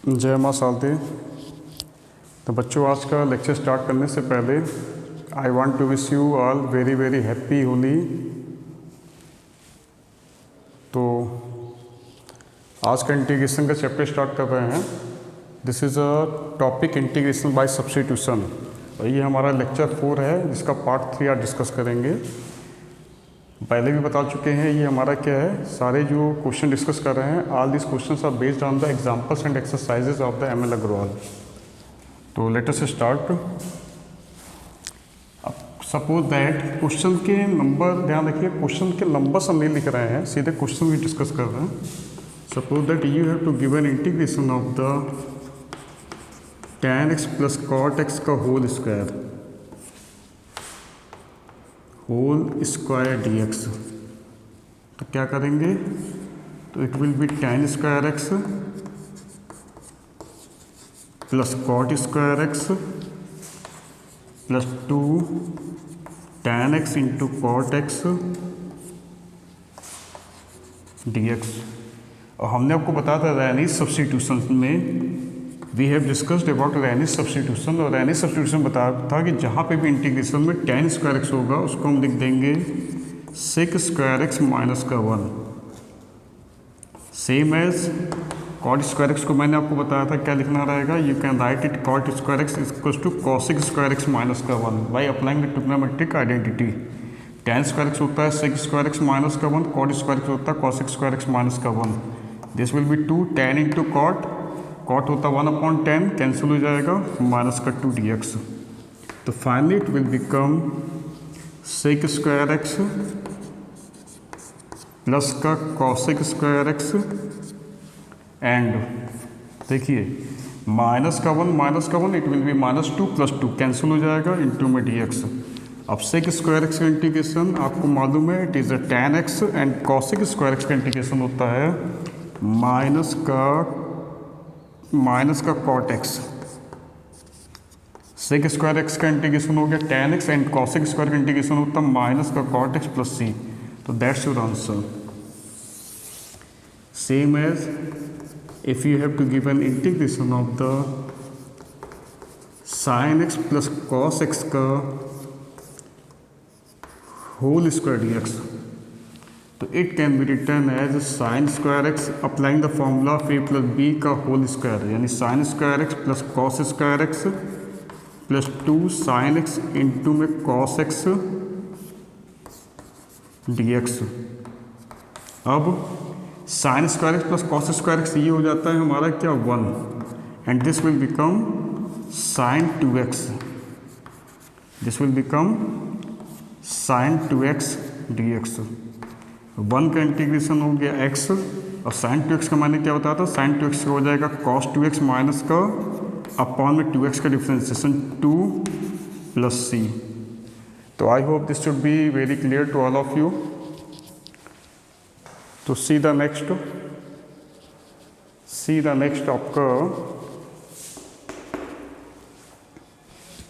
जय माँ शारदे। तो बच्चों, आज का लेक्चर स्टार्ट करने से पहले I want to wish you all very very happy Holi. तो आज का इंटीग्रेशन का चैप्टर स्टार्ट कर रहे हैं। This is a topic integration by substitution, और ये हमारा लेक्चर 4 है, जिसका पार्ट 3 आज डिस्कस करेंगे। पहले भी बता चुके हैं ये हमारा क्या है, सारे जो क्वेश्चन डिस्कस कर रहे हैं, all this questions are based on the examples and exercises of the M L. Agarwal. तो लेट अस स्टार्ट। अब सपोज दैट क्वेश्चन के नंबर, ध्यान रखिए, क्वेश्चन के नंबर हम नहीं लिख रहे हैं, सीधे क्वेश्चन भी डिस्कस कर रहे हैं। Suppose that you have to give an integration of the tan x plus cot x का होल स्क्वायर dx। तो क्या करेंगे, तो it will be tan square x plus cot square x plus 2 tan x into cot x dx। और हमने आपको बताया था रैनीज सब्स्टिट्यूशन में, वी हैव डिस्कस्ड अबाउट रैनीज सब्स्टिट्यूशन। और रैनीज सब्स्टिट्यूशन बताया था कि जहाँ पे भी इंटीग्रेशन में tan स्क्वायर x होगा उसको हम लिख देंगे sec स्क्वायर x माइनस का 1, same as cot square x को मैंने आपको बताया था क्या लिखना रहेगा, you can write it cot square x equals to cosec square x minus का 1 by applying the trigonometric identity. tan square x होता है sec स्क्वायर x माइनस का 1, cot स्क्वायर x होता है cosec स्क्वायर x माइनस का 1। This will be 2 tan into cot, cot होता 1/10, cancel हो जाएगा, माइनस का 2 dx। तो finally it will become sec square x plus का cosec स्क्वायर x एंड देखिए माइनस का 1 it will B minus 2 plus 2, cancel हो जाएगा, इंटू में dx। अब sec स्क्वायर x का इंटीग्रेशन आपको मालूम है, it is a tan x, and cosec square x का इंटीग्रेशन होता है माइनस का cot x। sec square x का इंटीग्रेशन हो गया tan x, and cosec square का इंटीग्रेशन होता है माइनस का cot x प्लस c। तो that's your answer. Same as if you have to give an integration of the sin x plus cos x का whole square dx, तो it can be written as sin square x applying the formula of a plus b का whole square, यानी sin square x plus cos square x plus 2 sin x into में cos x dx। अब sign square x plus cos square x ये हो जाता है हमारा क्या 1, and this will become sign 2x, this will become sign 2x dx। 1 का integration हो गया x, और साइन 2x का मैंने क्या बताया था, साइन 2x का हो जाएगा cos 2x माइनस का अपॉन में 2x का डिफ्रेंसिएशन 2 प्लस c। तो I hope this should be very clear to all of you. तो सी द नेक्स्ट आपका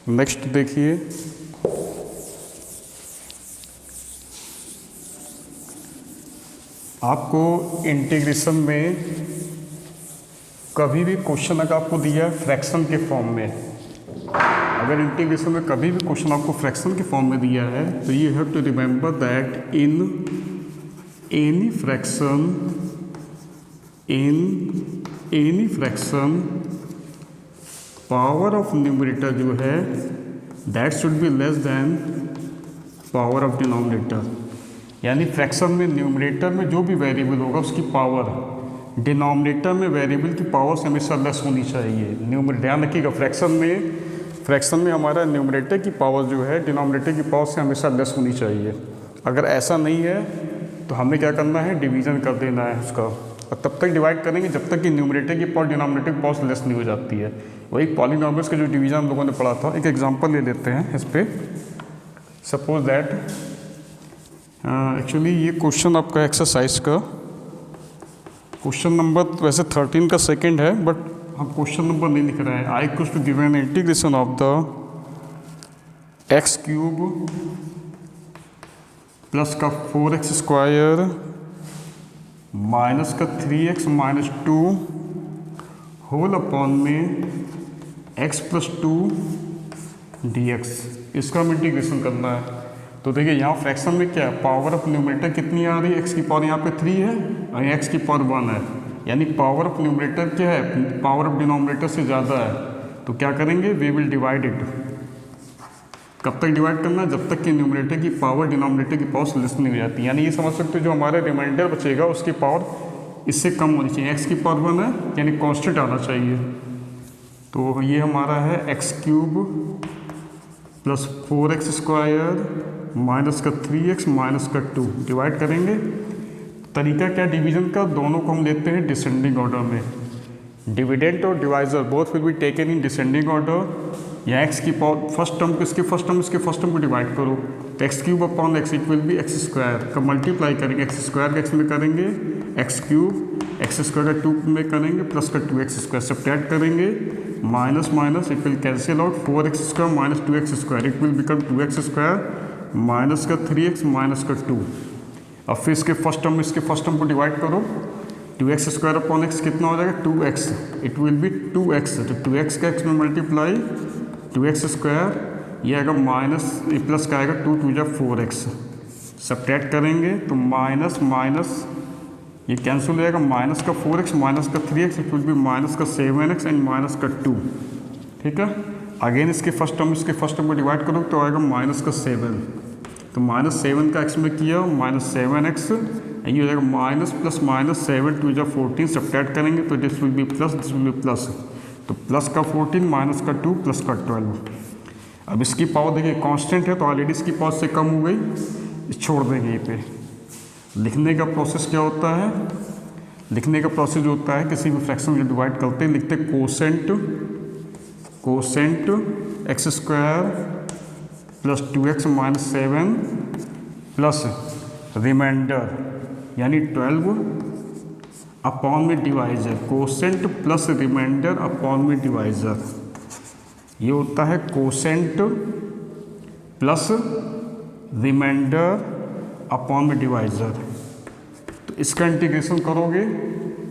नेक्स्ट देखिए, आपको इंटीग्रेशन में कभी भी क्वेश्चन अगर आपको दिया है फ्रैक्शन के फॉर्म में, अगर इंटीग्रेशन में कभी भी क्वेश्चन आपको फ्रैक्शन के फॉर्म में दिया है, तो you have to remember that in any fraction power of numerator जो है that should be less than power of denominator. यानी फ्रैक्शन में न्यूमरेटर में जो भी वेरिएबल होगा उसकी पावर डिनोमिनेटर में वेरिएबल की पावर से हमेशा लेस होनी चाहिए। न्यूमरेटर ध्यान रखिएगा, फ्रैक्शन में हमारा न्यूमरेटर की पावर जो है डिनोमिनेटर की पावर से हमेशा लेस होनी चाहिए। अगर ऐसा नहीं है तो हमें क्या करना है, डिवीज़न कर देना है उसका, और तब तक डिवाइड करेंगे जब तक कि न्यूमरेटर की पावर डिनोमिनेटर की पावर से लेस नहीं हो जाती है। वही पॉलीनॉमियल्स का जो डिवीज़न हम लोगों ने पढ़ा था, एक एग्जांपल ले लेते हैं इस पर। सपोज दैट एक्चुअली ये क्वेश्चन आपका एक्सरसाइज का क्वेश्चन नंबर वैसे 13 का सेकंड है, बट हम क्वेश्चन नंबर नहीं लिख रहे हैं। I equals to given integration of the x³ plus का 4x स्क्वायर माइनस का 3x माइनस 2 होल अपॉन में x प्लस 2 dx, इसका हम इंटीग्रेशन करना है। तो देखिए यहाँ फ्रैक्शन में क्या है, पावर ऑफ न्यूमरेटर कितनी आ रही है, x की पावर यहाँ पे 3 है और x की पावर 1 है, यानी पावर ऑफ न्यूमरेटर क्या है, पावर ऑफ डिनोमिनेटर से ज़्यादा है। तो क्या करेंगे, वी विल डिवाइड इट। कब तक डिवाइड करना है, जब तक कि न्यूमरेटर की पावर डिनोमिनेटर की पावर से लेस नहीं हो जाती। यानी ये समझ सकते हो जो हमारा रिमाइंडर बचेगा उसकी पावर इससे कम होनी चाहिए। x की पावर 1 है यानी कांस्टेंट आना चाहिए। तो ये हमारा है x cube plus 4x square minus का 3x माइनस का 2, डिवाइड करेंगे। तरीका क्या डिवीजन का, दोनों को हम लेते हैं डिसेंडिंग ऑर्डर में। डिविडेंड और divisor both will be taken in descending order. या x की पावर फर्स्ट टर्म को इसके फर्स्ट टर्म को डिवाइड करो तो x cube upon x it will be x square का मल्टीप्लाई करेंगे, x स्क्वायर का x में करेंगे x क्यूब, x स्क्वायर का 2 में करेंगे प्लस का 2x स्क्वायर, सब्ट्रैक्ट करेंगे minus minus it will cancel out, 4x square minus 2x square it will become 2x square minus का 3x माइनस का 2। अब फिर इसके फर्स्ट टर्म को डिवाइड करो, 2x स्क्वायर अपॉन x कितना हो जाएगा 2x, it will be 2x, तो 2x का x में मल्टीप्लाई 2x स्क्वायर, ये आएगा माइनस प्लस का आएगा 2 2 4x, सब्ट्रैक्ट करेंगे तो माइनस माइनस ये कैंसिल हो जाएगा, माइनस का 4x माइनस का 3x it will B minus का 7x एंड माइनस का 2। ठीक है, अगेन इसके फर्स्ट टर्म को डिवाइड करो तो आएगा माइनस का 7, तो माइनस 7 का x में किया माइनस 7x, ये हो जाएगा माइनस प्लस माइनस 7 2 14, सब्ट्रैक्ट करेंगे तो this will B plus, this will B plus, तो प्लस का 14 माइनस का 2 प्लस का 12। अब इसकी पावर देखिए कांस्टेंट है तो ऑलरेडी इसकी पावर से कम हो गई, छोड़ देंगे ये पे। लिखने का प्रोसेस क्या होता है, लिखने का प्रोसेस जो होता है किसी भी फ्रैक्शन को डिवाइड करते हैं लिखते quotient x square plus 2x minus 7 plus remainder यानी 12 अपॉन में divisor, quotient plus remainder upon में डिवाइजर, ये होता है कोसेंट प्लस रिमाइंडर अपॉन में डिवाइजर। तो इसका इंटीग्रेशन करोगे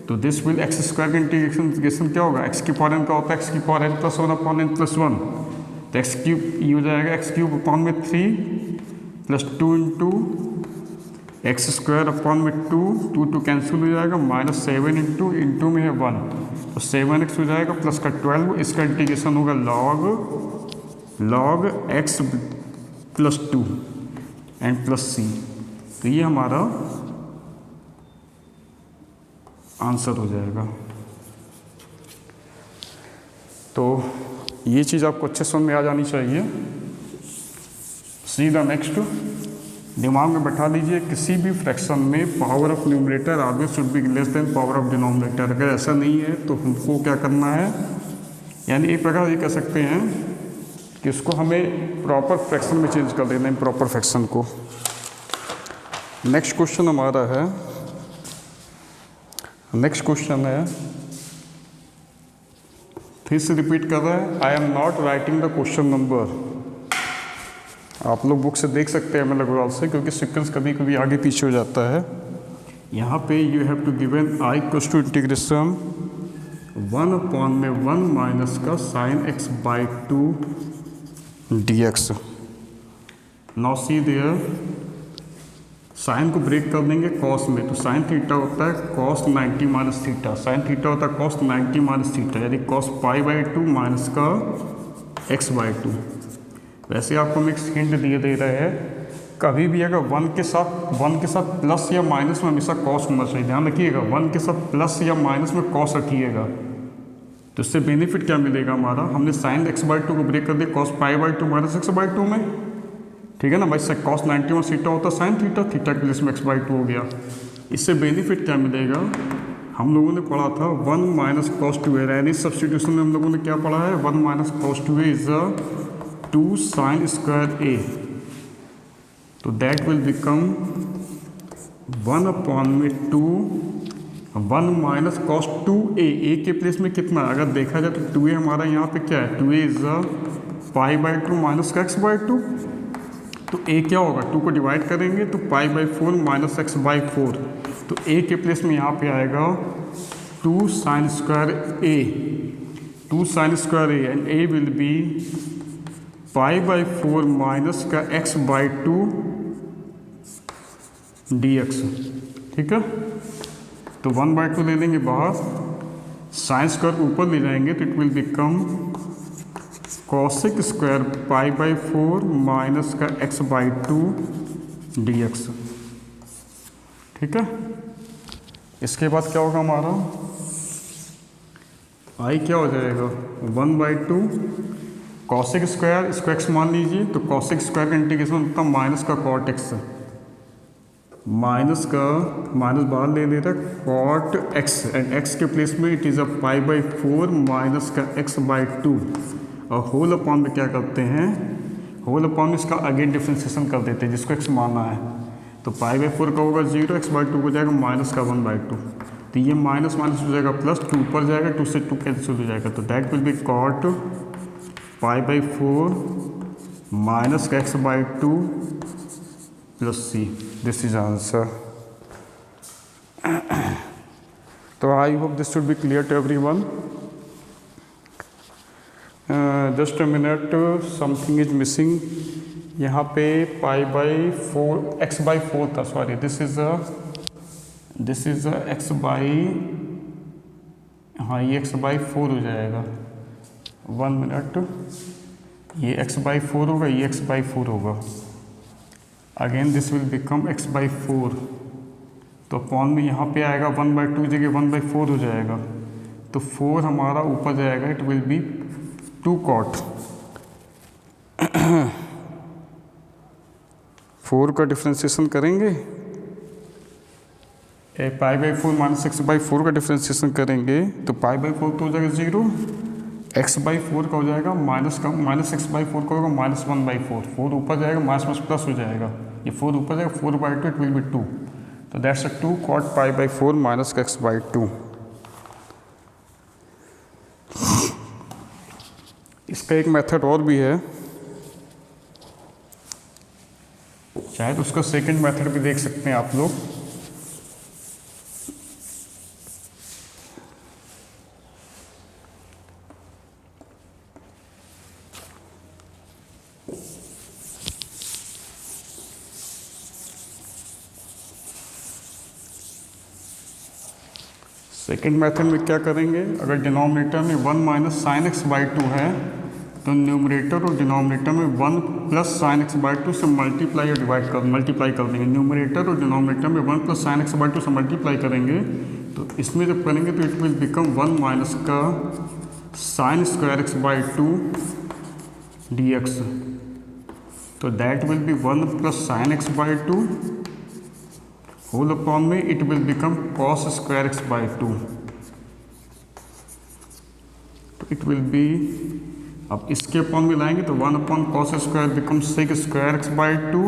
तो दिस विल एक्स स्क्वायर का इंटीग्रेशन क्या होगा, एक्स की पावर n का होता है एक्स की power n plus 1 upon n plus 1, तो एक्स क्यूब ये हो जाएगा एक्स क्यूब अपॉन में 3 plus 2 into x square upon में 2 कैंसिल हो जाएगा, माइनस 7 इंटू में है 1 तो 7x हो जाएगा प्लस का 12, इसका इंटीग्रेशन होगा log x plus 2 and plus c। तो ये हमारा आंसर हो जाएगा। तो ये चीज़ आपको अच्छे समझ में आ जानी चाहिए। सीधा नेक्स्ट दिमाग में बैठा लीजिए, किसी भी फ्रैक्शन में power of numerator always should be less than power of denominator. अगर ऐसा नहीं है तो हमको क्या करना है, यानी एक प्रकार ये कह सकते हैं कि इसको हमें प्रॉपर फ्रैक्शन में चेंज कर देना है, प्रॉपर फ्रैक्शन को। नेक्स्ट क्वेश्चन हमारा है, नेक्स्ट क्वेश्चन है, फिर से रिपीट कर रहा है, I am not writing the question number. आप लोग बुक से देख सकते हैं मतलब गौर से, क्योंकि सीक्वेंस कभी कभी आगे पीछे हो जाता है। यहाँ पे you have to given I equals to integration 1 upon में 1 माइनस का sine x by 2 dx। Now see there, sine को ब्रेक कर देंगे कॉस में, तो साइन थीटा होता है cos 90 minus theta, sine theta होता है कॉस 90 माइनस थीटा, यानी कॉस पाई बाई 2 माइनस का x बाई 2। वैसे आपको हम एक हिंट दिए दे रहे हैं, कभी भी अगर 1 के साथ प्लस या माइनस में हमेशा कॉस होना चाहिए, ध्यान रखिएगा 1 के साथ प्लस या माइनस में कॉस रखिएगा। तो इससे बेनिफिट क्या मिलेगा हमारा, हमने साइन x बाई 2 को ब्रेक कर दिया cos pi by 2 minus x by 2 में, ठीक है ना भाई। कॉस 90 और थीटा होता है साइन थीटा, थीटा के प्लेस में x बाई 2 हो गया। इससे बेनिफिट क्या मिलेगा, हम लोगों ने पढ़ा था 1 माइनस कॉस 2a, यानी सब्स्टिट्यूशन में हम लोगों ने क्या पढ़ा है, 1 minus cos 2a is 2 sine square a, तो दैट विल बिकम 1 अपॉन में 1 माइनस कॉस 2a, a के प्लेस में कितना, अगर देखा जाए तो 2a हमारा यहाँ पे क्या है, 2a is pi by 2 minus का x बाई 2, तो a क्या होगा, 2 को डिवाइड करेंगे तो पाई बाई 4 माइनस x बाई 4, तो a के प्लेस में यहाँ पे आएगा 2 sin square a, 2 sin square a, and a will be pi by 4 minus का x बाई 2 dx। ठीक है, तो 1/2 ले लेंगे बाहर, साइन स्क्वायर ऊपर ले जाएंगे तो it will become cosec square pi by 4 minus का x बाई 2 dx। ठीक है, इसके बाद क्या होगा हमारा, आई क्या हो जाएगा 1/2 कॉसिक स्क्वायर, इसको x मान लीजिए, तो कॉसिक स्क्वायर का इंटीग्रेशन होता है माइनस का कॉट x, माइनस का माइनस बाहर ले लेता कॉट x, एंड x के प्लेस में it is a pi by 4 minus का x बाई 2, और होल अपॉन में क्या करते हैं, होल अपॉन में इसका अगेन डिफ्रेंसिएशन कर देते हैं जिसको x मानना है, तो पाई बाई 4 का होगा 0, x बाई 2 हो जाएगा माइनस का 1/2, तो ये माइनस माइनस हो जाएगा प्लस, 2 ऊपर जाएगा, 2 से 2 कैंसिल हो जाएगा, तो that will be cot pi by 4 minus का x by 2 plus c, this is answer. तो I hope this should be clear to everyone. Just a minute, something is missing, यहाँ पे पाई बाई 4 x बाई 4 था, sorry, this is x by, हाँ ये x by 4 हो जाएगा, 1 minute, ये x by 4 होगा, ये x बाई 4 होगा, again this will become x by 4, तो अपॉन में यहाँ पे आएगा 1/2 की जगह 1/4 हो जाएगा, तो 4 हमारा ऊपर जाएगा, इट विल बी 2 कॉट 4 का डिफ्रेंसिएशन करेंगे, पाई बाई 4 माइनस x बाई 4 का डिफ्रेंसिएशन करेंगे तो पाई बाई 4 तो हो जाएगा 0, x बाई 4 का हो जाएगा माइनस x बाई 4 का होगा माइनस 1/4, 4 ऊपर जाएगा माइनस प्लस हो जाएगा, ये 4 ऊपर जाएगा, 4/2 इट विल बी 2, तो that's a 2 cot pi by 4 minus x by 2। इसका एक मेथड और भी है, शायद उसका सेकंड मेथड भी देख सकते हैं आप लोग। सेकेंड मेथड में क्या करेंगे, अगर डिनोमिनेटर में 1 माइनस साइन एक्स बाई 2 है तो न्यूमरेटर और डिनोमिनेटर में 1 प्लस साइन एक्स बाई 2 से मल्टीप्लाई कर देंगे। न्यूमरेटर और डिनोमिनेटर में 1 प्लस साइन एक्स बाई 2 से मल्टीप्लाई करेंगे, तो इसमें जब करेंगे तो इट विल बिकम 1 माइनस का sine square x by 2 dx, तो that will be 1 plus sine x by 2 whole upon में it will become cos square x by 2, तो इट विल बी, अब इसके अपॉन में लाएंगे तो 1 upon cos square become sec square x by 2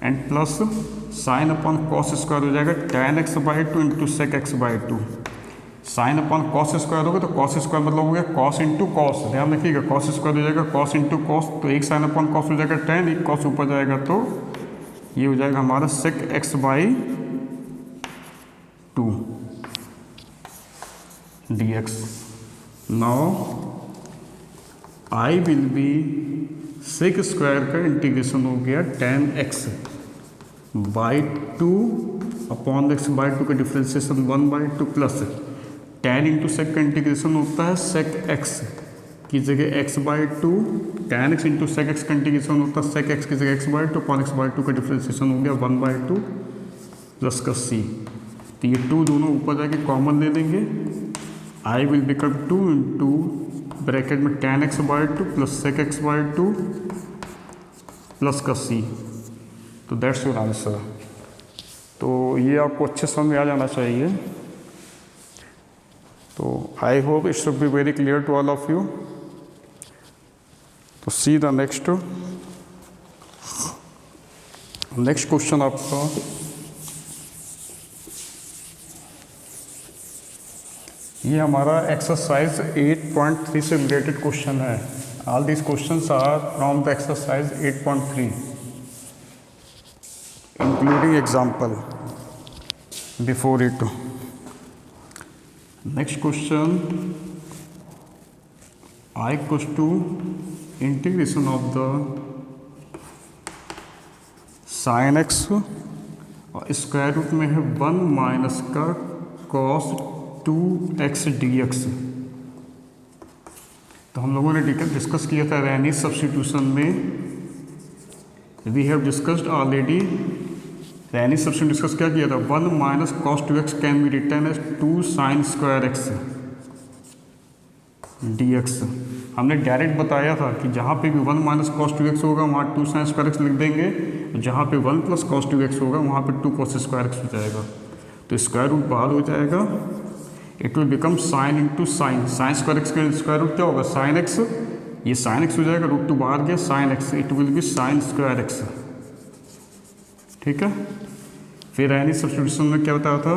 and plus sine upon cos square हो जाएगा tan x by 2 into sec x by 2। Sine upon cos square होगा तो कॉस स्क्वायर मतलब हो गया कॉस इंटू कॉस, ध्यान रखिएगा, कॉस स्क्वायर हो जाएगा कॉस इंटू कॉस, तो एक साइन अपॉन कॉस हो जाएगा tan, एक कॉस ऊपर जाएगा तो ये हो जाएगा हमारा sec x by 2 dx। Now I will be sec square का इंटीग्रेशन हो गया tan x by 2 upon x by 2 का differentiation 1/2 plus tan into sec का इंटीग्रेशन होता है सेक x की जगह x by 2, tan x into sec x का इंटीग्रेशन होता है सेक x की जगह x by 2 upon x by 2 का डिफ्रेंसिएशन हो गया 1/2 प्लस का c, तो ये 2 दोनों ऊपर जाके कॉमन ले लेंगे, I will become 2 into bracket में tan x by 2 plus sec x by 2 plus का c, तो दैट्स योर आंसर। तो ये आपको अच्छे समझ में आ जाना चाहिए, तो I hope it should be very clear to all of you. तो सी द नेक्स्ट क्वेश्चन आपका ये हमारा एक्सरसाइज 8.3 से रिलेटेड क्वेश्चन है। All these questions are from the exercise 8.3 including example before it. Next question, I equals to integration of the sine x और square root में है 1 minus का cos 2x dx। तो हम लोगों ने डिस्कस किया था रैनी सब्स्टिट्यूशन में, वी हैव डिस्कस्ड ऑलरेडी। रैनी सब्स्टिट्यूशन डिस्कस क्या किया था, 1 minus cos 2x can be written as 2 sine square x dx। हमने डायरेक्ट बताया था कि जहाँ पे भी 1 माइनस कॉस 2x होगा वहाँ 2 साइन स्क्वायर एक्स लिख देंगे, जहाँ पे 1 प्लस कॉस 2x होगा वहाँ पे 2 कॉस स्क्वायर एक्स हो जाएगा। तो स्क्वायर रूट बाहर हो जाएगा, it will become sine into sine. Sign square x का स्क्वायर रूट क्या होगा, साइन एक्स, ये साइन एक्स हो जाएगा, रूट 2 बाहर गया, sine x, it will be sign square x. ठीक है। फिर रैनी सब्स्टिट्यूशन में क्या बताया था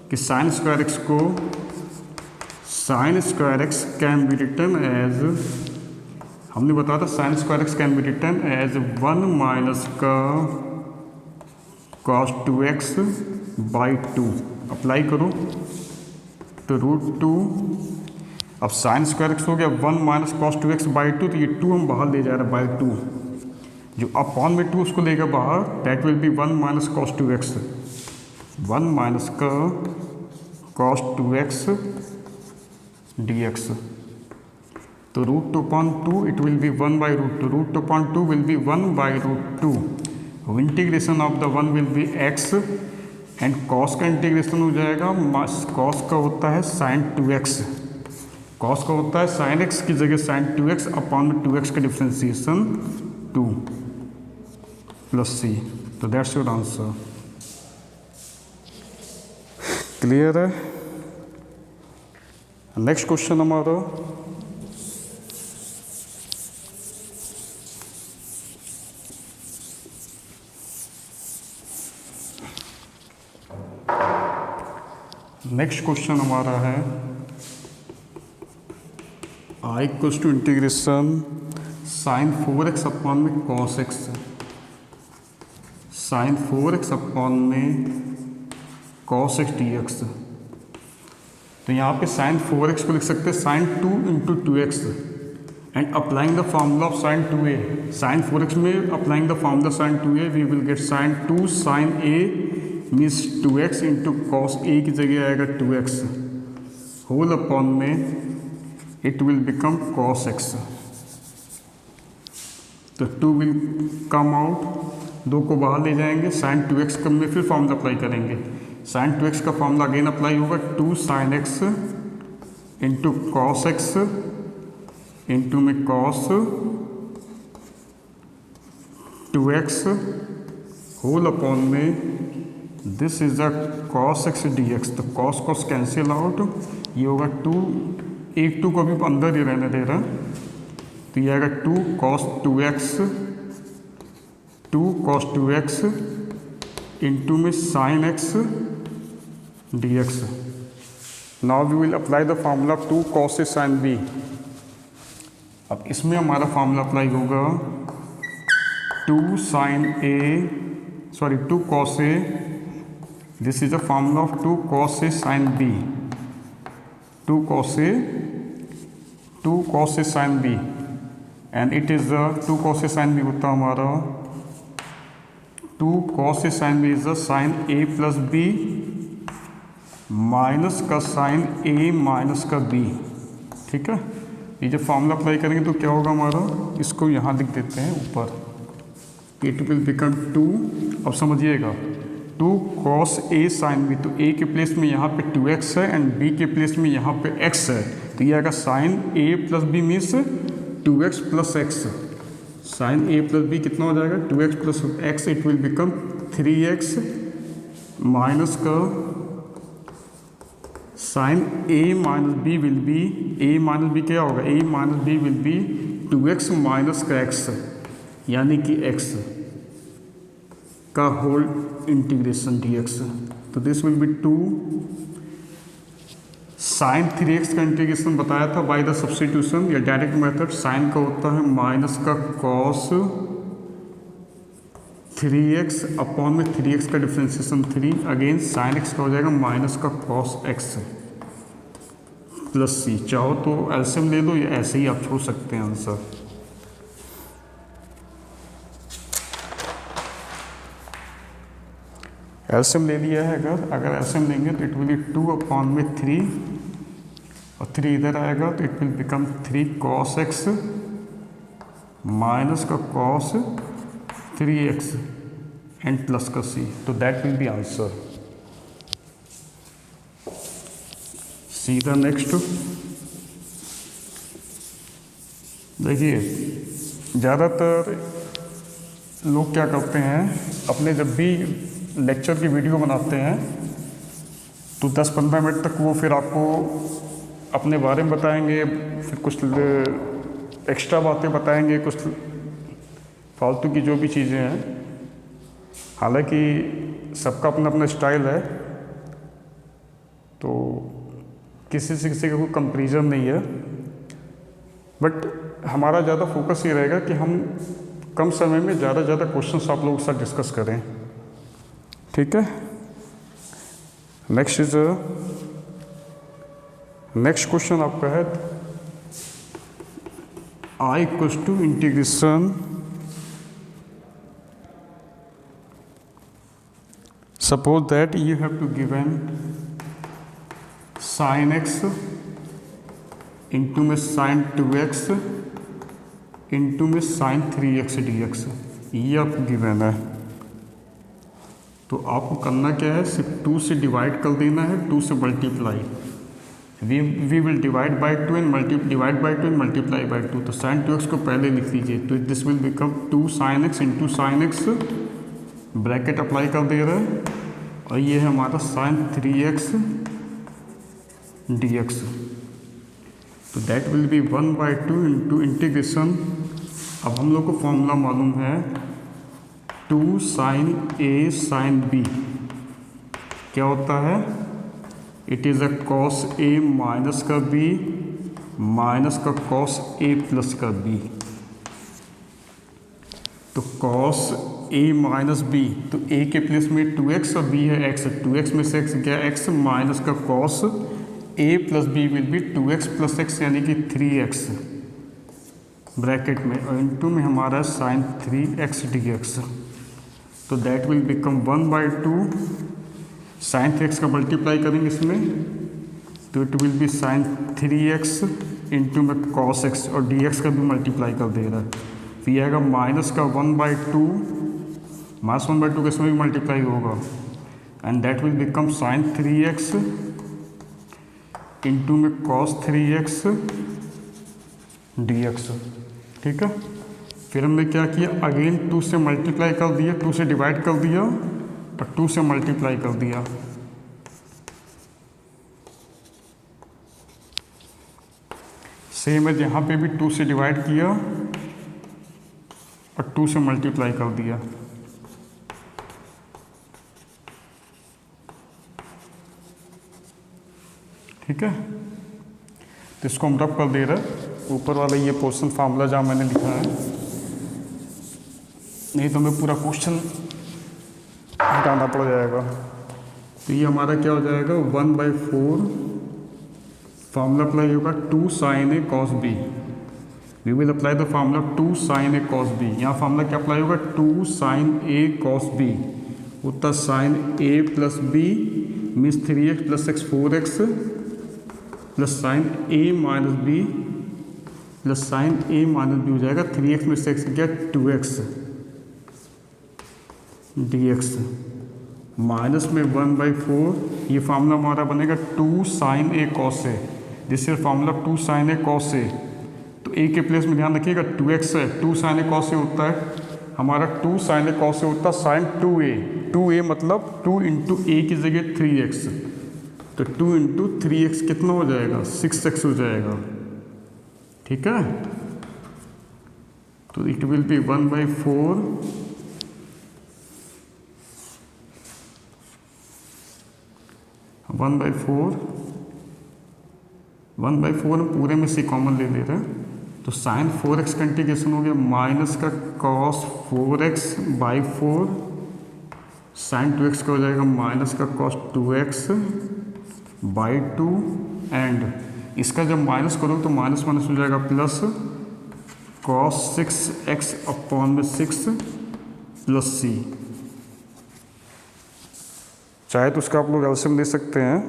कि साइन स्क्वायर एक्स को sine square x can be written as, हमने बताया था sine square x can be written as 1 minus का कॉस 2x बाई 2। अप्लाई करो तो रूट 2, अब साइन स्क्वायर एक्स हो गया 1 माइनस कॉस 2x बाई 2, तो ये 2 हम बाहर ले जा रहे हैं बाई 2, जो अपॉन में 2 उसको लेगा बाहर, that will be 1 minus cos 2x, 1 minus का कॉस 2x dx। तो root 2 upon 2 it will be 1 by root 2, root 2 upon 2 will be 1 by root 2। Integration of the 1 will be x and cos का integration हो जाएगा, cos का होता है sign 2x, cos का होता है साइन x की जगह साइन 2x अपॉन 2x का डिफ्रेंसिएशन 2 प्लस c। तो दैट्स योर आंसर। क्लियर है। नेक्स्ट क्वेश्चन हमारा, है I equals to integration sine 4x upon में cos x, sine 4x upon में कॉस x dx। तो यहाँ पे साइन 4x को लिख सकते हैं sine 2 into 2x and applying the formula of sine 2a। Sine 4x में applying the formula sine 2a we will get sine 2 sine a means 2x into cos a की जगह आएगा 2x होल अपॉन में it will become cos x। तो 2 will come out, 2 को बाहर ले जाएंगे, साइन 2x कम में फिर फॉर्मूला अप्लाई करेंगे, साइन 2x का फॉर्मूला अगेन अप्लाई होगा, 2 sine x into cos x into में कॉस 2x होल अपॉन में this is a cos x dx। तो कॉस कॉस कैंसिल आउट, ये होगा 2, एक 2 को भी अंदर ही रहने दे रहा, तो ये आएगा 2 cos 2x, 2 cos 2x into में sine x dx। Now we will apply the formula 2 cos a sine b। अब इसमें हमारा फार्मूला अप्लाई होगा 2 sine a, sorry 2 cos a, this is the formula of 2 cos a sine b, 2 cos A sin B and it is 2 cos A sin B होता हमारा 2 cos A sin B is sine A plus B minus का sine A minus का B। ठीक है, ये जब formula apply करेंगे तो क्या होगा हमारा, इसको यहाँ लिख देते हैं ऊपर, इट विल बिकम 2, अब समझिएगा 2 cos A sin B, तो A के प्लेस में यहाँ पे 2x है एंड B के प्लेस में यहाँ पे x है, तो ये आएगा sine A plus B means 2x plus x। Sine A plus B कितना हो जाएगा 2x plus x, it will become 3x minus का sine A minus B will be, A minus B क्या होगा, A minus B will be 2x minus का x, यानी कि x का होल इंटीग्रेशन dx। तो this will be 2 sine 3x का integration बताया था बाय द सब्स्टिट्यूशन या डायरेक्ट मेथड, साइन का होता है माइनस का कॉस 3x अपॉन में 3x का डिफ्रेंसिएशन 3, अगेन साइन x का हो जाएगा माइनस का कॉस x। प्लस सी। चाहो तो एलसीएम ले लो या ऐसे ही आप छोड़ सकते हैं आंसर। एलसीएम ले लिया है, अगर एलसीएम लेंगे तो इट विल बी 2/3 और 3 इधर आएगा तो it will become 3 cos x minus का cos 3x एंड प्लस का c, तो दैट विल बी आंसर। सीधा नेक्स्ट देखिए, ज़्यादातर लोग क्या करते हैं, अपने जब भी लेक्चर की वीडियो बनाते हैं तो 10-15 मिनट तक वो फिर आपको अपने बारे में बताएंगे, फिर कुछ एक्स्ट्रा बातें बताएंगे, कुछ फालतू की जो भी चीज़ें हैं। हालांकि सबका अपना अपना स्टाइल है, तो किसी से किसी का कोई कंपैरिजन नहीं है, बट हमारा ज़्यादा फोकस ये रहेगा कि हम कम समय में ज़्यादा से ज़्यादा क्वेश्चंस आप लोगों के साथ डिस्कस करें, ठीक है। नेक्स्ट क्वेश्चन आपका है I equals to integration suppose that you have to given sin x into में sin 2x इंटू में sin 3x dx, ये आपको गिवन है। तो आपको करना क्या है, सिर्फ 2 से डिवाइड कर देना है, 2 से multiply. We will divide by 2 and divide by 2 and multiply by 2। तो sin 2x को पहले लिख लीजिए, तो this will become 2 sin x into sin x, bracket apply कर दे रहे हैं, और ये है हमारा sin 3x dx। तो that will be 1/2 into integration. अब हम लोग को फॉर्मूला मालूम है 2 sin a sin b क्या होता है, it is a cos a minus का b माइनस का cos a प्लस का b। तो cos a माइनस b, तो a के प्लेस में 2x और b है x, 2x में से x गया x माइनस का cos a plus b will be 2x plus x यानी कि 3x ब्रैकेट में, और इनटू में हमारा sin 3x dx। तो that will become 1/2 sin 3x का मल्टीप्लाई करेंगे इसमें, तो it will B sin 3x into में cos x, और dx का भी मल्टीप्लाई कर दे रहा है, तो ये आएगा माइनस का 1/2, माइनस 1/2 का इसमें भी मल्टीप्लाई होगा, and that will become sin 3x into में cos 3x dx, ठीक है। फिर हमने क्या किया, अगेन 2 से मल्टीप्लाई कर दिया, 2 से डिवाइड कर दिया और 2 से मल्टीप्लाई कर दिया। सेम है, यहाँ पे भी 2 से डिवाइड किया और 2 से मल्टीप्लाई कर दिया। ठीक है, तो इसको हम रब कर दे रहे हैं, ऊपर वाला ये पोर्शन फार्मूला जहाँ मैंने लिखा है, नहीं तो हमें पूरा क्वेश्चन हटाना पड़ जाएगा। तो ये हमारा क्या हो जाएगा, 1/4 फार्मूला अप्लाई होगा 2 sin a cos b। We will apply the formula 2 sin a cos b। यहाँ फार्मूला क्या अप्लाई होगा, 2 sin a cos b उतना sin a plus b means 3x plus x 4x plus sin a minus b plus sin a minus b हो जाएगा, 3x में से x गया 2x dx minus में 1/4। ये फार्मूला हमारा बनेगा 2 sin a cos a, this is formula 2 sin a cos a। तो a के प्लेस में ध्यान रखिएगा 2x है, 2 sin a cos a होता है हमारा, 2 sin a cos a होता है sin 2a, 2a मतलब 2 इंटू a की जगह 3x, तो 2 इंटू 3x कितना हो जाएगा, 6x हो जाएगा, ठीक है। तो इट विल बी 1/4 1/4 हम पूरे में से कॉमन ले रहे हैं, तो sin 4x का इंटीग्रेशन हो गया माइनस का cos 4x/4, sin 2x का हो जाएगा माइनस का cos 2x/2 एंड इसका जब माइनस करो तो माइनस माइनस हो जाएगा प्लस cos 6x अपॉन में 6 प्लस c। चाहे तो उसका आप लोग एलसीएम दे सकते हैं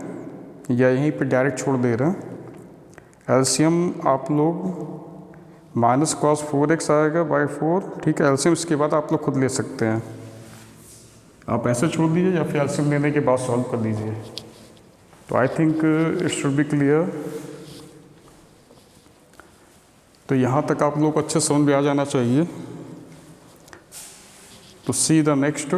या यहीं पे डायरेक्ट छोड़ दे रहे हैं। एलसीएम आप लोग माइनस कॉस 4x आएगा बाई 4, ठीक है। एलसीएम इसके बाद आप लोग खुद ले सकते हैं, आप ऐसे छोड़ दीजिए या फिर एलसीएम लेने के बाद सॉल्व कर लीजिए। तो I think it should be clear. तो यहाँ तक आप लोग को अच्छे समझ में आ जाना चाहिए। तो see the next.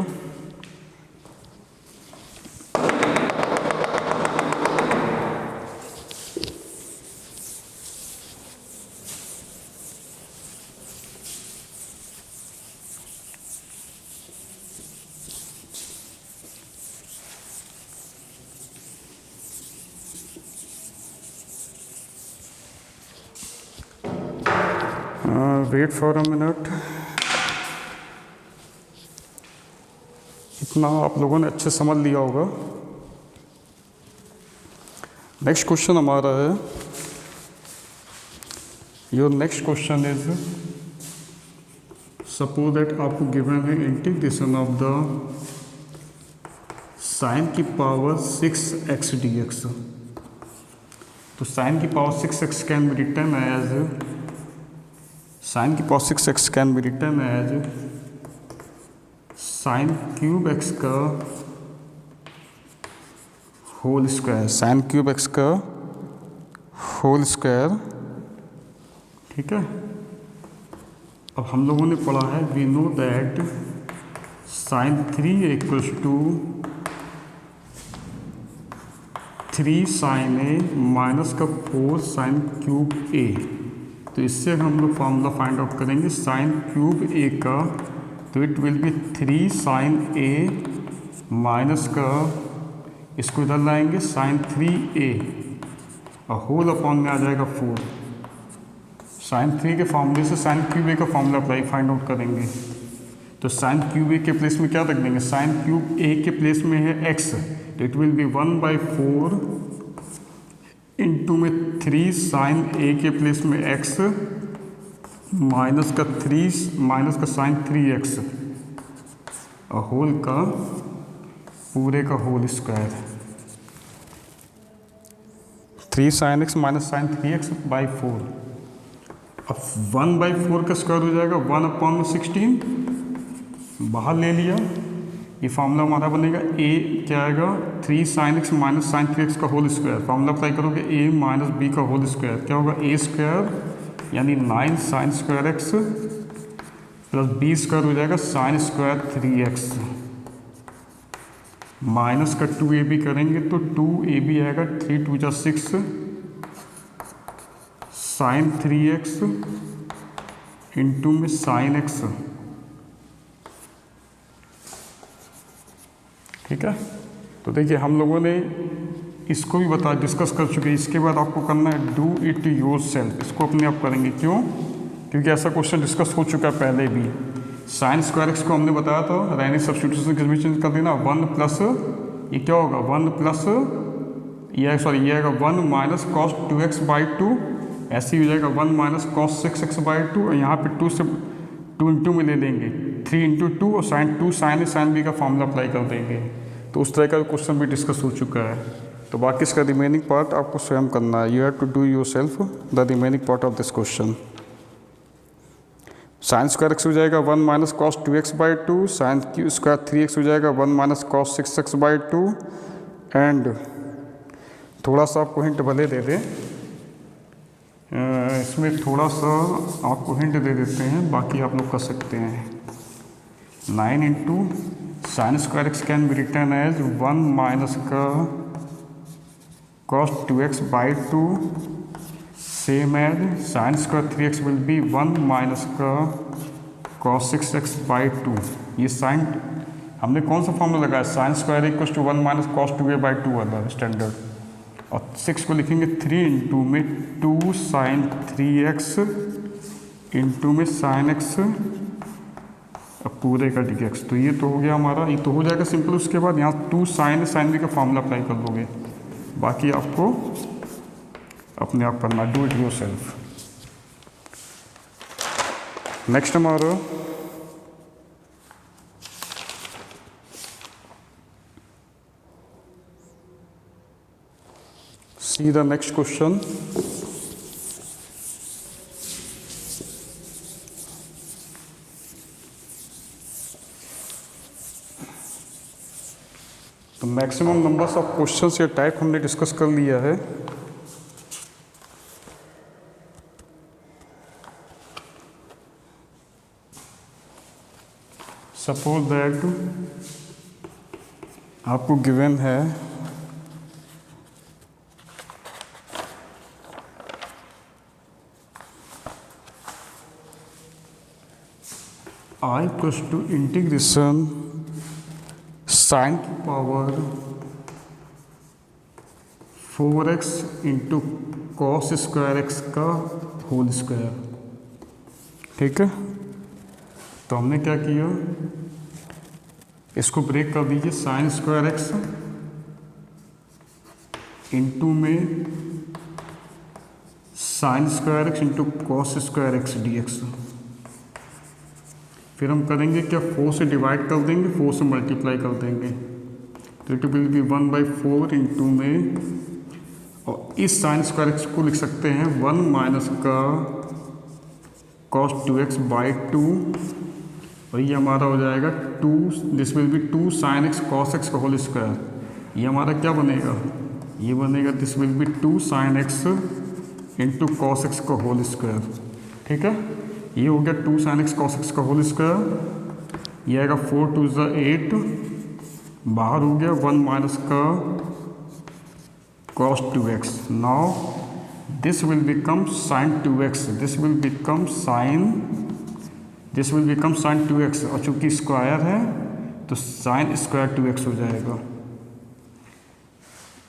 Wait for a minute. इतना आप लोगों ने अच्छे समझ लिया होगा। नेक्स्ट क्वेश्चन हमारा है, your next question is suppose that आपको गिवन है इंटीग्रेशन ऑफ द साइन की पावर 6x dx। तो साइन की power 6x can be written as sine की power 6x can be written as sine cube x का whole square, sine cube x का whole square, ठीक है। अब हम लोगों ने पढ़ा है we know that sine 3 equals to 3 sine a minus का 4 साइन क्यूब ए। तो इससे हम लोग फार्मूला फाइंड आउट करेंगे साइन क्यूब ए का, तो it will be 3 sine a minus का, इसको इधर लाएंगे साइन 3a और होल अपॉन में आ जाएगा 4। साइन 3 के फार्मूले से साइन क्यूब ए का फार्मूला अप्लाई फाइंड आउट करेंगे। तो साइन क्यूब ए के प्लेस में क्या रख देंगे, साइन क्यूब ए के प्लेस में है x, it will B 1/4 into में 3 साइन ए के प्लेस में x माइनस का 3 माइनस का साइन 3x और होल का पूरे का whole square, 3 sine x minus sine 3x/4। अब 1/4 का स्क्वायर हो जाएगा 1/16, बाहर ले लिया। ये फार्मूला हमारा बनेगा a क्या आएगा 3 sine x minus sign 3x का होल स्क्वायर। फार्मूला अप्लाई करोगे a माइनस b का होल स्क्वायर क्या होगा a स्क्वायर यानी 9 sine square x plus b square हो जाएगा साइन स्क्वायर 3x माइनस का 2ab करेंगे तो 2ab आएगा 3 2 जा 6 साइन 3x इंटू में साइन x, ठीक है। तो देखिए हम लोगों ने इसको भी डिस्कस कर चुके हैं। इसके बाद आपको करना है डू इट योर सेल्फ, इसको अपने आप करेंगे। क्यों? क्योंकि ऐसा क्वेश्चन डिस्कस हो चुका है पहले भी। साइन स्क्वायर एक्स को हमने बताया था रैनी सब्स्टिट्यूशन के बीच चेंज कर देना 1 प्लस ये क्या होगा 1 प्लस ये आएगा 1 माइनस कॉस 2x/2, ऐसे ही हो जाएगा 1 माइनस कॉस 6x/2 और यहाँ पे 2 से 2 इंटू में ले लेंगे 3 इंटू 2 और साइन 2 साइन ए साइन बी का फॉर्मूला अप्लाई कर देंगे। तो उस तरह का क्वेश्चन भी डिस्कस हो चुका है। तो बाकी इसका रिमेनिंग पार्ट आपको स्वयं करना है। You have to do yourself the remaining part of this question. Sine square x हो जाएगा 1 माइनस कॉस 2x/2, साइन क्यू स्क्वायर 3x हो जाएगा 1 माइनस कॉस 6x/2 एंड थोड़ा सा आपको हिंट भले दे दें, इसमें थोड़ा सा आपको हिंट दे देते हैं, बाकी आप लोग कर सकते हैं। 9 into sine square x can be written as 1 minus का cos 2x/2 same as sine square 3x will be 1 minus का cos 6x/2। ये साइन हमने कौन सा फॉर्मूला लगाया sine square equal to 1 minus cos 2a/2 वाला स्टैंडर्ड, और 6 को लिखेंगे 3 इंटू में 2 साइन 3x इंटू में साइन x पूरे का dx। तो ये तो हो गया हमारा, ये तो हो जाएगा सिंपल। उसके बाद यहाँ 2 साइन बी का फॉर्मूला अप्लाई कर दोगे। बाकी आपको अपने आप करना, do it yourself. Next हमारा सी द नेक्स्ट क्वेश्चन। तो मैक्सिमम नंबर्स ऑफ क्वेश्चंस या टाइप हमने डिस्कस कर लिया है। सपोज दैट आपको गिवन है I equals to integration sine की power 4x into cos square x का होल स्क्वायर। ठीक है, तो हमने क्या किया, इसको ब्रेक कर दीजिए, साइन स्क्वायर एक्स इंटू में sign square x into cos square x D x. फिर हम करेंगे क्या, 4 से डिवाइड कर देंगे, 4 से मल्टीप्लाई कर देंगे, तो इट विल बी 1/4 इंटू में, और इस साइन स्क्वायर एक्स को लिख सकते हैं 1 माइनस का कॉस 2x बाई 2, और ये हमारा हो जाएगा 2, this will be 2 sine x cos x का होल स्क्वायर। ये हमारा क्या बनेगा, ये बनेगा this will be 2 sine x into cos x का होल स्क्वायर। ठीक है, ये हो गया 2 साइन एक्स कॉस एक्स का होल स्क्वायर। ये आएगा 4 2 8, बाहर हो गया 1 माइनस का cos 2x। Now this will become sin 2x, this will become sin 2x, और चूंकि स्क्वायर है तो sin स्क्वायर 2x हो जाएगा,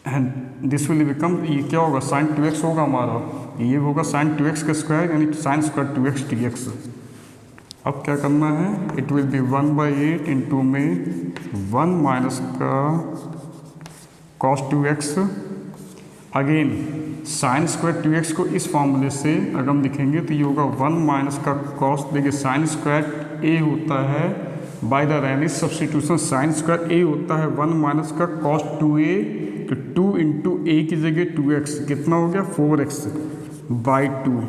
एंड दिस विल बिकम, ये क्या होगा, sin 2x होगा हमारा, ये होगा sin 2x का स्क्वायर यानी sin स्क्वायर 2x dx। अब क्या करना है, इट विल बी 1/8 इंटू में 1 माइनस का cos 2x, again sine square 2x को इस फॉर्मूले से अगर हम लिखेंगे तो ये होगा 1 माइनस का कॉस, देखिए साइन स्क्वायर a होता है बाय द रेनिस सब्स्टिट्यूशन, साइन स्क्वायर a होता है 1 माइनस का कॉस 2a, तो 2 इंटू a की जगह 2x, कितना हो गया 4x बाई 2,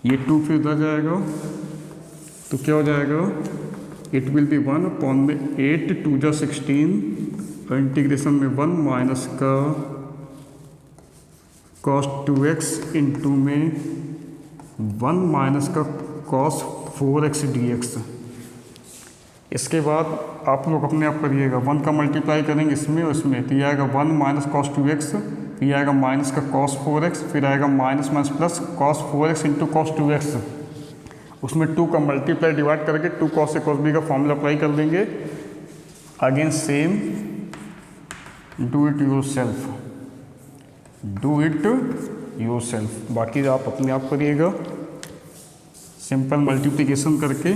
ये 2 फिर इधर जाएगा तो क्या हो जाएगा, इट विल बी 1/8 2 जा 16, और इंटीग्रेशन में 1 माइनस का cos 2x इंटू में 1 माइनस का cos 4x dx। इसके बाद आप लोग अपने आप करिएगा, 1 का मल्टीप्लाई करेंगे इसमें और इसमें, तो ये आएगा 1 माइनस cos 2x, ये आएगा माइनस का cos 4x, फिर आएगा minus minus plus cos 4x into cos 2x, उसमें 2 का मल्टीप्लाई डिवाइड करके 2 cos a cos b का फॉर्मूला अप्लाई कर देंगे। Again same, do it your self, do it your self, बाकी आप अपने आप करिएगा सिंपल मल्टीप्लिकेशन करके।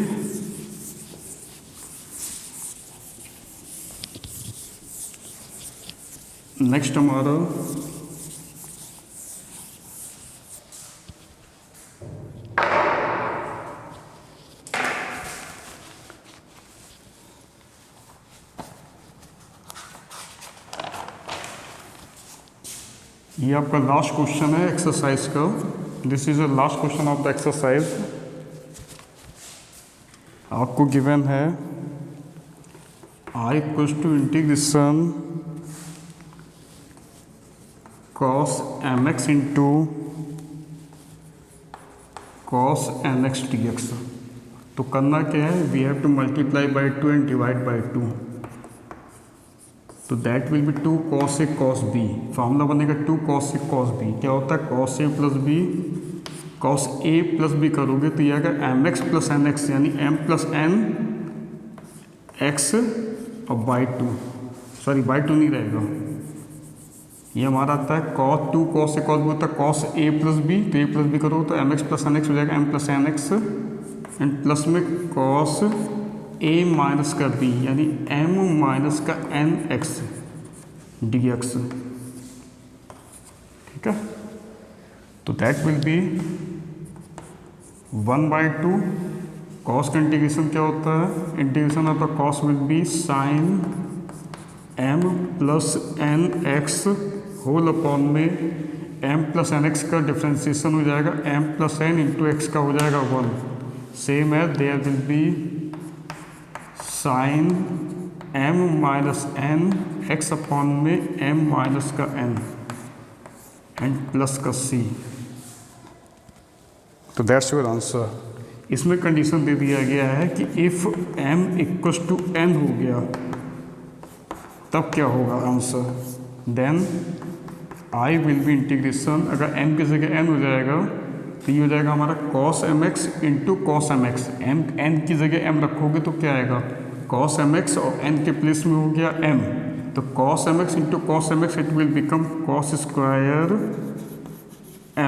नेक्स्ट हमारा ये आपका लास्ट क्वेश्चन है एक्सरसाइज का, this is a last question of the exercise. आपको गिवन है I equals to integration cos mx into cos nx dx। तो करना क्या है, we have to multiply by 2 and divide by 2, तो that will be 2 cos a cos b, formula बनेगा 2 cos a cos b। क्या होता है, cos a plus b, cos a plus b करोगे तो ये आएगा mx प्लस nx, यानी m प्लस n x और बाई 2, सॉरी बाई 2 नहीं रहेगा, ये हमारा आता है cos 2 cos a cos b होता है cos a प्लस b, तो a प्लस b करो तो mx प्लस nx हो जाएगा m plus nx, and plus में cos a माइनस का b यानी m माइनस का n x dx। ठीक है, तो दैट विल बी 1/2 कॉस का इंटीग्रेशन क्या होता है, integration of the cos will be sine m plus n x whole upon में m प्लस एन एक्स का डिफ्रेंसिएशन हो जाएगा m plus n into x का हो जाएगा 1, सेम है there will be sine m minus n x upon में m minus का n एंड प्लस का c। तो दैट्स योर आंसर। इसमें कंडीशन दे दिया गया है कि if m equals to n हो गया तब क्या होगा answer, then I will be integration, अगर m की जगह n हो जाएगा तो ये हो जाएगा हमारा cos mx into cos mx, n की जगह m रखोगे तो क्या आएगा cos mx और n के प्लेस में हो गया m, तो cos mx into cos mx it will become cos square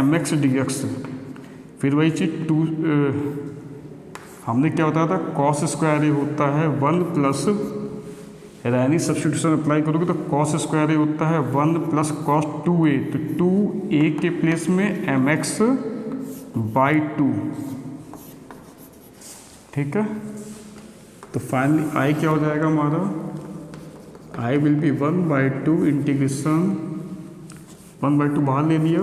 mx dx। फिर वही चीज हमने क्या बताया था, cos स्क्वायर ये होता है 1 प्लस, यानी सब्स्टिट्यूशन अप्लाई करोगे तो cos स्क्वायर ये होता है 1 प्लस cos 2a, तो 2a के प्लेस में mx/2, ठीक है। तो फाइनली i क्या हो जाएगा हमारा, i विल बी 1/2 इंटीग्रेशन, 1/2 बाहर ले लिया,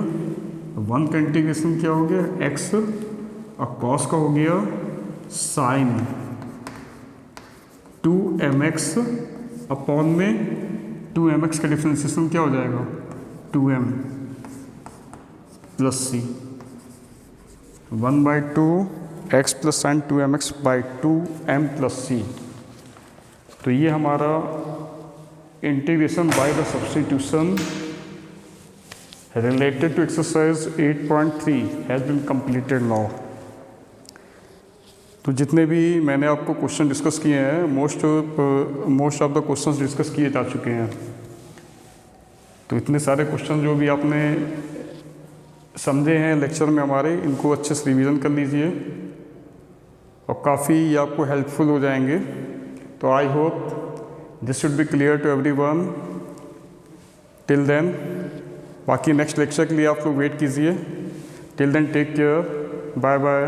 1 का इंटीग्रेशन क्या हो गया x और cos का हो गया साइन 2mx अपॉन में 2mx का डिफ्रेंसिएशन क्या हो जाएगा 2m plus c, 1/2 x plus sign 2mx/2m plus c। तो ये हमारा integration by the substitution related to exercise 8.3 has been completed now। तो जितने भी मैंने आपको क्वेश्चन डिस्कस किए हैं most of the questions discuss किए जा चुके हैं। तो इतने सारे क्वेश्चन जो भी आपने समझे हैं लेक्चर में हमारे, इनको अच्छे से रिवीजन कर लीजिए और काफ़ी आपको हेल्पफुल हो जाएंगे। तो I hope this should be clear to everyone. Till then बाकी नेक्स्ट लेक्चर के लिए आप लोग वेट कीजिए। Till then take care, bye bye.